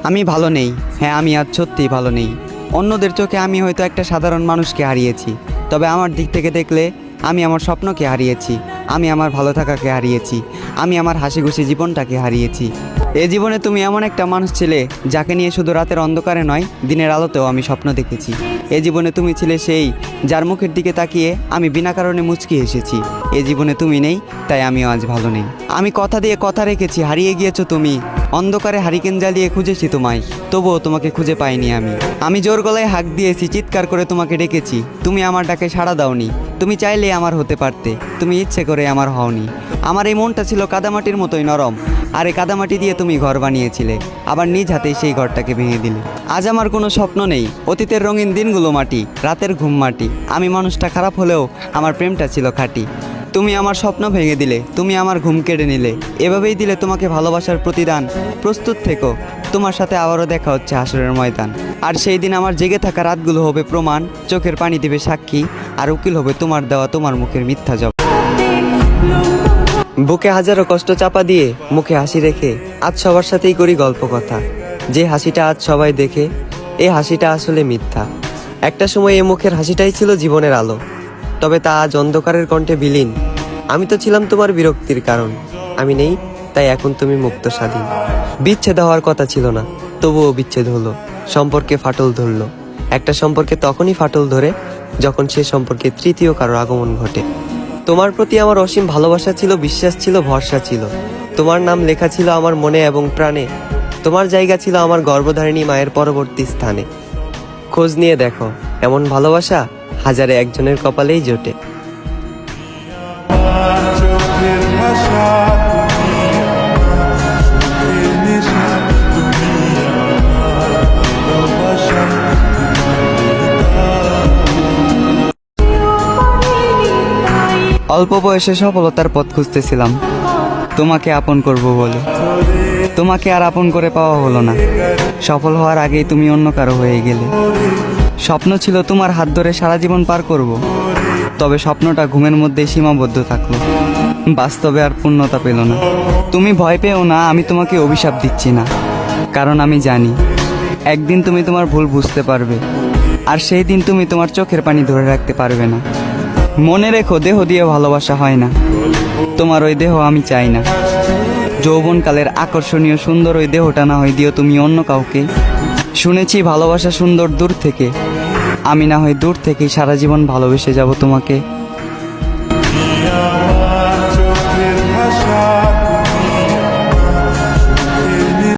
আমি ভালো নেই। হ্যাঁ, আমি আজ সত্যিই ভালো নেই। অন্যদের চোখে আমি হয়তো একটা সাধারণ মানুষকে হারিয়েছি, তবে আমার দিক থেকে দেখলে আমি আমার স্বপ্নকে হারিয়েছি, আমি আমার ভালো থাকাকে হারিয়েছি, আমি আমার হাসি খুশি জীবনটাকে হারিয়েছি। এ জীবনে তুমি এমন একটা মানুষ ছিলে যাকে নিয়ে শুধু রাতের অন্ধকারে নয়, দিনের আলোতেও আমি স্বপ্ন দেখেছি। এ জীবনে তুমি ছিলে সেই যার মুখের দিকে তাকিয়ে আমি বিনা কারণে মুচকি এসেছি। এ জীবনে তুমি নেই, তাই আমিও আজ ভালো নেই। আমি কথা দিয়ে কথা রেখেছি, হারিয়ে গিয়েছো তুমি। অন্ধকারে হারিকেন জ্বালিয়ে খুঁজেছি তোমায়, তবুও তোমাকে খুঁজে পাইনি আমি জোর গলায় হাঁক দিয়েছি, চিৎকার করে তোমাকে ডেকেছি, তুমি আমার ডাকে সাড়া দাওনি। তুমি চাইলে আমার হতে পারতে, তুমি ইচ্ছে করে আমার হওনি। আমার এই মনটা ছিল কাদামাটির মতোই নরম, আর এই কাদামাটি দিয়ে তুমি ঘর বানিয়েছিলে, আবার নিজ হাতেই সেই ঘরটাকে ভেঙে দিলে। আজ আমার কোনো স্বপ্ন নেই, অতীতের রঙিন দিনগুলো মাটি, রাতের ঘুম মাটি। আমি মানুষটা খারাপ হলেও আমার প্রেমটা ছিল খাঁটি। তুমি আমার স্বপ্ন ভেঙে দিলে, তুমি আমার ঘুম কেড়ে নিলে, এভাবেই দিলে তোমাকে ভালোবাসার প্রতিদান। প্রস্তুত থেকো, তোমার সাথে আবারও দেখা হচ্ছে হাসরের ময়দান। আর সেই দিন আমার জেগে থাকা রাতগুলো হবে প্রমাণ, চোখের পানি দেবে সাক্ষী, আর উকিল হবে তোমার দেওয়া তোমার মুখের মিথ্যা জবাব। বুকে হাজারো কষ্ট চাপা দিয়ে মুখে হাসি রেখে আজ সবার সাথেই করি গল্প কথা। যে হাসিটা আজ সবাই দেখে, এই হাসিটা আসলে মিথ্যা। একটা সময় এই মুখের হাসিটাই ছিল জীবনের আলো, তবে তা আজ অন্ধকারের কণ্ঠে বিলীন। আমি তো ছিলাম তোমার বিরক্তির কারণ, আমি নেই, তাই এখন তুমি মুক্ত স্বাধীন। বিচ্ছেদ হওয়ার কথা ছিল না, তবুও বিচ্ছেদ হলো। সম্পর্কে ফাটল ধরলো। একটা সম্পর্কে তখনই ফাটল ধরে যখন সে সম্পর্কে তৃতীয় কারোর আগমন ঘটে। তোমার প্রতি আমার অসীম ভালোবাসা ছিল, বিশ্বাস ছিল, ভরসা ছিল। তোমার নাম লেখা ছিল আমার মনে এবং প্রাণে। তোমার জায়গা ছিল আমার গর্ভধারিণী মায়ের পরবর্তী স্থানে। খোঁজ নিয়ে দেখো, এমন ভালোবাসা হাজারে একজনের কপালেই জোটে। অল্প বয়সে সফলতার পথ খুঁজতেছিলাম, তোমাকে আপন করব বলে। তোমাকে আর আপন করে পাওয়া হলো না। সফল হওয়ার আগেই তুমি অন্য কারো হয়ে গেলে। স্বপ্ন ছিল তোমার হাত ধরে সারা জীবন পার করব, তবে স্বপ্নটা ঘুমের মধ্যে সীমাবদ্ধ থাকলো, বাস্তবে আর পূর্ণতা পেল না। তুমি ভয় পেও না, আমি তোমাকে অভিশাপ দিচ্ছি না, কারণ আমি জানি একদিন তুমি তোমার ভুল বুঝতে পারবে, আর সেই দিন তুমি তোমার চোখের পানি ধরে রাখতে পারবে না। মনে রেখো, দেহ দিয়ে ভালোবাসা হয় না, তোমার ওই দেহ আমি চাই না। যৌবনকালের আকর্ষণীয় সুন্দর ওই দেহটা না হয় দিও তুমি অন্য কাউকে। শুনেছি ভালোবাসা সুন্দর দূর থেকে, আমি না হয় দূর থেকেই সারা জীবন ভালোবেসে যাব তোমাকে।